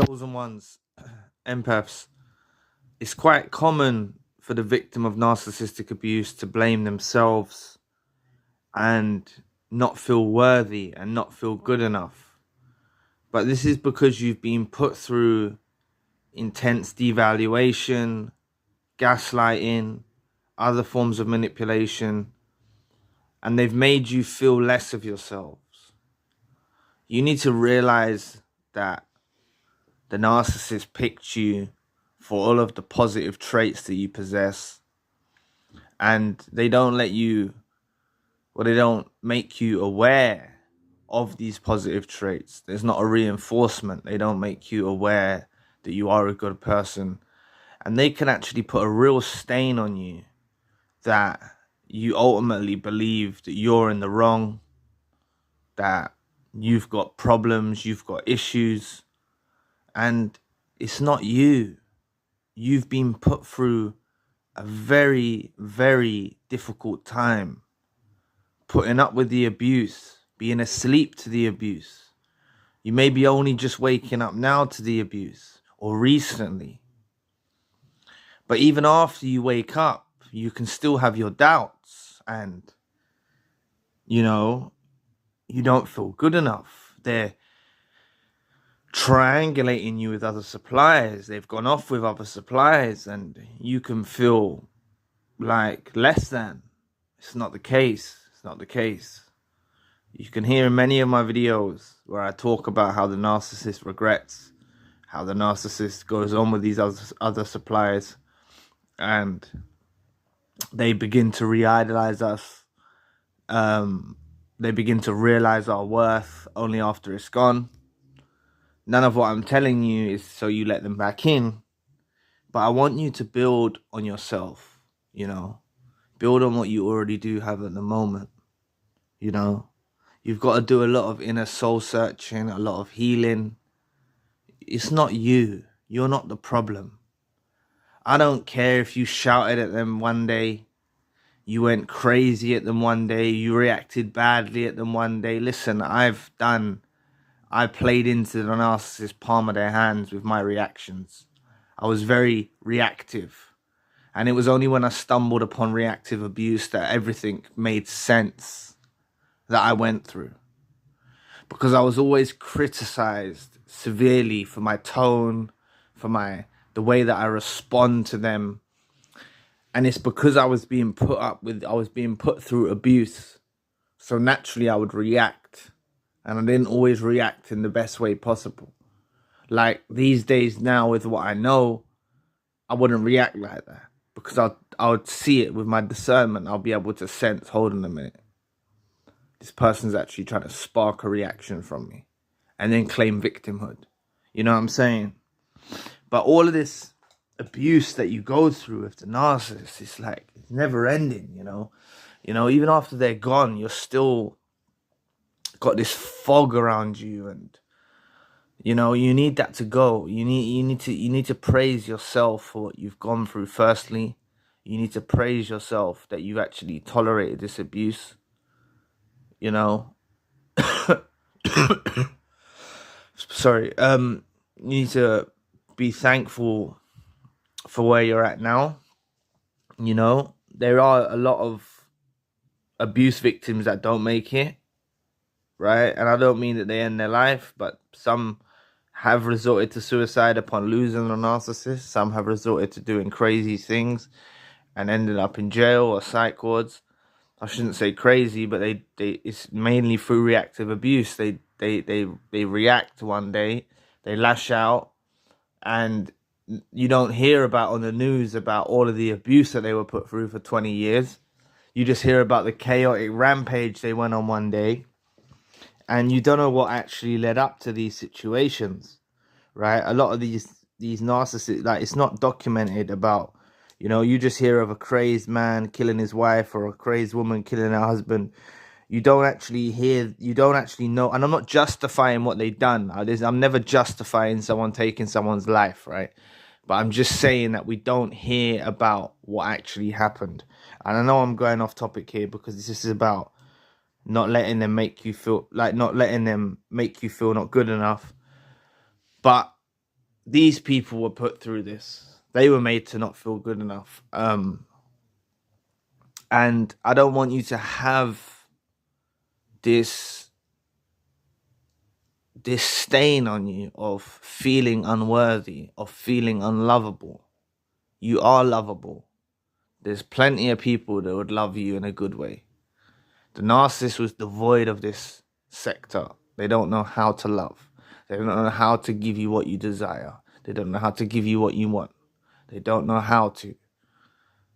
chosen ones, empaths, it's quite common for the victim of narcissistic abuse to blame themselves and not feel worthy and not feel good enough. But this is because you've been put through intense devaluation, gaslighting, other forms of manipulation, and they've made you feel less of yourselves. You need to realize that the narcissist picked you for all of the positive traits that you possess, and they don't let you, or they don't make you aware of these positive traits. There's not a reinforcement. They don't make you aware that you are a good person, and they can actually put a real stain on you that you ultimately believe that you're in the wrong, that you've got problems, you've got issues, and it's not you. You've been put through a very, very difficult time, putting up with the abuse, being asleep to the abuse. You may be only just waking up now to the abuse, or recently. But even after you wake up, you can still have your doubts, and, you don't feel good enough. They're triangulating you with other suppliers. They've gone off with other suppliers, and you can feel like less than. It's not the case. It's not the case. You can hear in many of my videos where I talk about how the narcissist regrets, how the narcissist goes on with these other suppliers, and they begin to re-idolize us. They begin to realize our worth only after it's gone. None of what I'm telling you is so you let them back in, but I want you to build on yourself, build on what you already do have at the moment. You've got to do a lot of inner soul searching, a lot of healing. It's not you. You're not the problem. I don't care if you shouted at them one day, you went crazy at them one day, you reacted badly at them one day. Listen, I played into the narcissist's palm of their hands with my reactions. I was very reactive. And it was only when I stumbled upon reactive abuse that everything made sense that I went through. Because I was always criticized severely for my tone, for the way that I respond to them. And it's because I was being put through abuse. So naturally I would react. And I didn't always react in the best way possible. Like these days now, with what I know, I wouldn't react like that. Because I would see it with my discernment. I'll be able to sense, hold on a minute, this person's actually trying to spark a reaction from me. And then claim victimhood. You know what I'm saying? But all of this abuse that you go through with the narcissist, it's like, it's never ending, even after they're gone, you're still got this fog around you, and you need that to go. You need to praise yourself for what you've gone through. Firstly, you need to praise yourself that you've actually tolerated this abuse. Sorry. You need to be thankful for where you're at now. There are a lot of abuse victims that don't make it, right? And I don't mean that they end their life, but some have resorted to suicide upon losing a narcissist. Some have resorted to doing crazy things and ended up in jail or psych wards. I shouldn't say crazy, but it's mainly through reactive abuse. They react one day, they lash out, and you don't hear about on the news about all of the abuse that they were put through for 20 years. You just hear about the chaotic rampage they went on one day, and you don't know what actually led up to these situations, right? A lot of these narcissists, like, it's not documented about, you just hear of a crazed man killing his wife or a crazed woman killing her husband. You don't actually know, and I'm not justifying what they've done. I'm never justifying someone taking someone's life, right? But I'm just saying that we don't hear about what actually happened. And I know I'm going off topic here because this is about not letting them make you feel not good enough. But these people were put through this. They were made to not feel good enough. And I don't want you to have this stain on you of feeling unworthy, of feeling unlovable. You are lovable. There's plenty of people that would love you in a good way. The narcissist was devoid of this sector. They don't know how to love. They don't know how to give you what you desire. They don't know how to give you what you want. They don't know how to.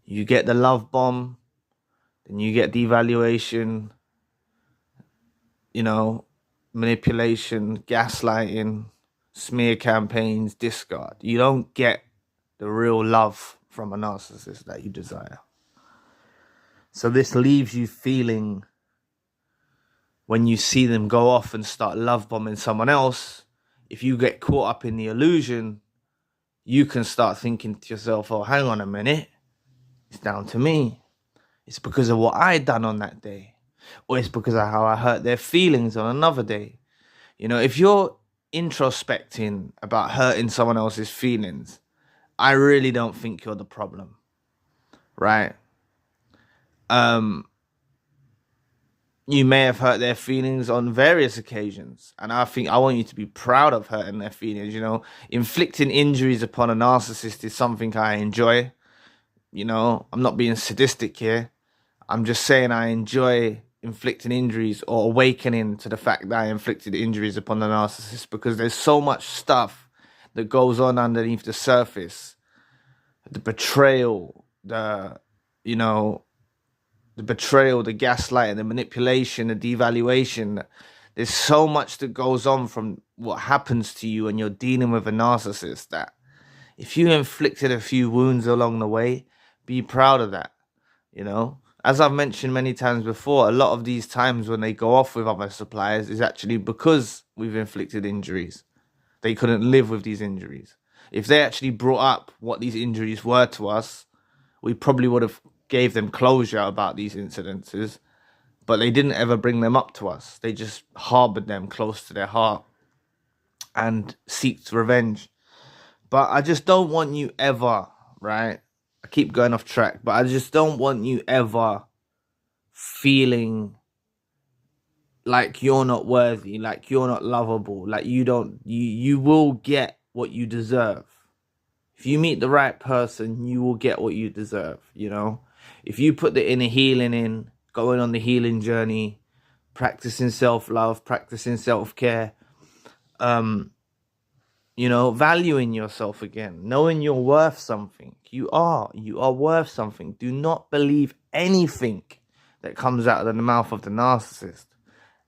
You get the love bomb, then you get devaluation, manipulation, gaslighting, smear campaigns, discard. You don't get the real love from a narcissist that you desire. So this leaves you feeling, when you see them go off and start love bombing someone else, if you get caught up in the illusion, you can start thinking to yourself, oh, hang on a minute, it's down to me. It's because of what I done on that day. Or it's because of how I hurt their feelings on another day. If you're introspecting about hurting someone else's feelings, I really don't think you're the problem, right? You may have hurt their feelings on various occasions, and I want you to be proud of hurting their feelings. Inflicting injuries upon a narcissist is something I enjoy. I'm not being sadistic here. I'm just saying I enjoy inflicting injuries or awakening to the fact that I inflicted injuries upon the narcissist, because there's so much stuff that goes on underneath the surface. The betrayal, the gaslighting, the manipulation, the devaluation. There's so much that goes on from what happens to you when you're dealing with a narcissist, that if you inflicted a few wounds along the way, be proud of that. As I've mentioned many times before, a lot of these times when they go off with other suppliers is actually because we've inflicted injuries. They couldn't live with these injuries. If they actually brought up what these injuries were to us, we probably would have gave them closure about these incidences, but they didn't ever bring them up to us. They just harbored them close to their heart and seeked revenge. But I just don't want you ever, right? I keep going off track, but I just don't want you ever feeling like you're not worthy, like you're not lovable, like you will get what you deserve. If you meet the right person, you will get what you deserve, If you put the inner healing in, going on the healing journey, practicing self-love, practicing self-care, valuing yourself again, knowing you're worth something. You are worth something. Do not believe anything that comes out of the mouth of the narcissist.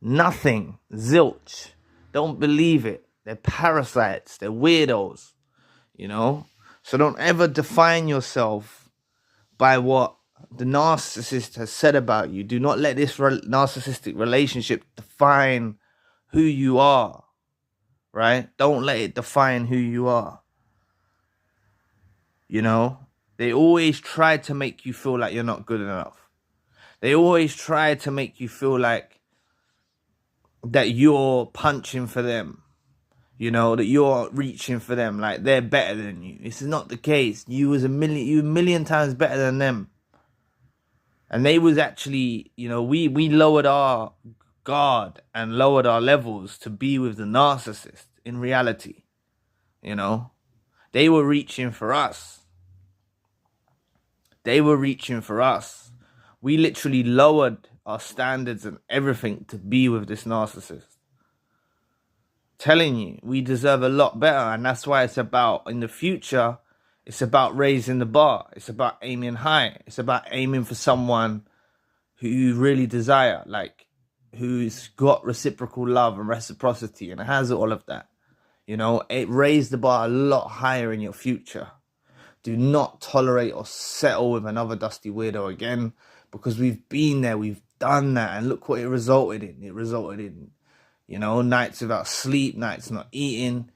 Nothing. Zilch. Don't believe it. They're parasites. They're weirdos. So don't ever define yourself by what the narcissist has said about you. Do not let this narcissistic relationship define who you are. Right? Don't let it define who you are. They always try to make you feel like you're not good enough. They always try to make you feel like that you're punching for them. That you're reaching for them, like they're better than you. This is not the case. You a million times better than them. And they was actually, we lowered our guard and lowered our levels to be with the narcissist. In reality, they were reaching for us. We literally lowered our standards and everything to be with this narcissist. Telling you, we deserve a lot better. And that's why it's about, in the future, it's about raising the bar. It's about aiming high. It's about aiming for someone who you really desire, like who's got reciprocal love and reciprocity and has all of that. It raised the bar a lot higher in your future. Do not tolerate or settle with another dusty weirdo again, because we've been there, we've done that, and look what it resulted in. It resulted in, nights without sleep, nights not eating.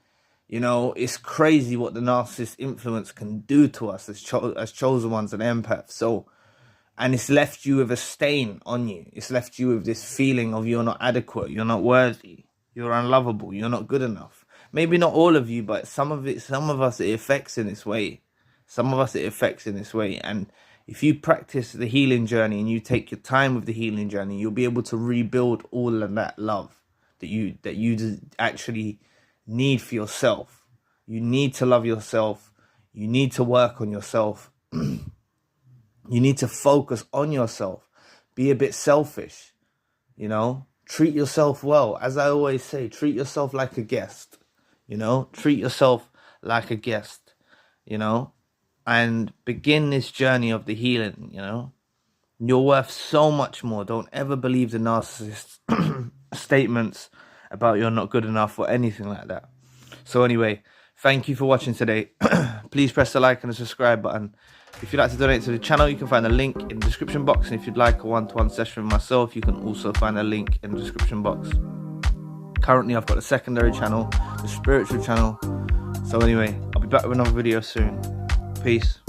It's crazy what the narcissist influence can do to us as chosen ones and empaths. So, and it's left you with a stain on you. It's left you with this feeling of you're not adequate, you're not worthy, you're unlovable, you're not good enough. maybe not all of you, but some of us it affects in this way. Some of us it affects in this way. And if you practice the healing journey and you take your time with the healing journey, you'll be able to rebuild all of that love that you actually need for yourself. You need to love yourself. You need to work on yourself. You need to focus on yourself. Be a bit selfish, you know. Treat yourself well. As I always say, treat yourself like a guest, you know. Treat yourself like a guest, you know. And begin this journey of the healing, you know. You're worth so much more. Don't ever believe the narcissist statements about you're not good enough or anything like that. So anyway, thank you for watching today. Please press the like and the subscribe button. If you'd like to donate to the channel, you can find the link in the description box. And if you'd like a one-to-one session with myself, you can also find a link in the description box. Currently, I've got a secondary channel, the spiritual channel. So anyway, I'll be back with another video soon. Peace.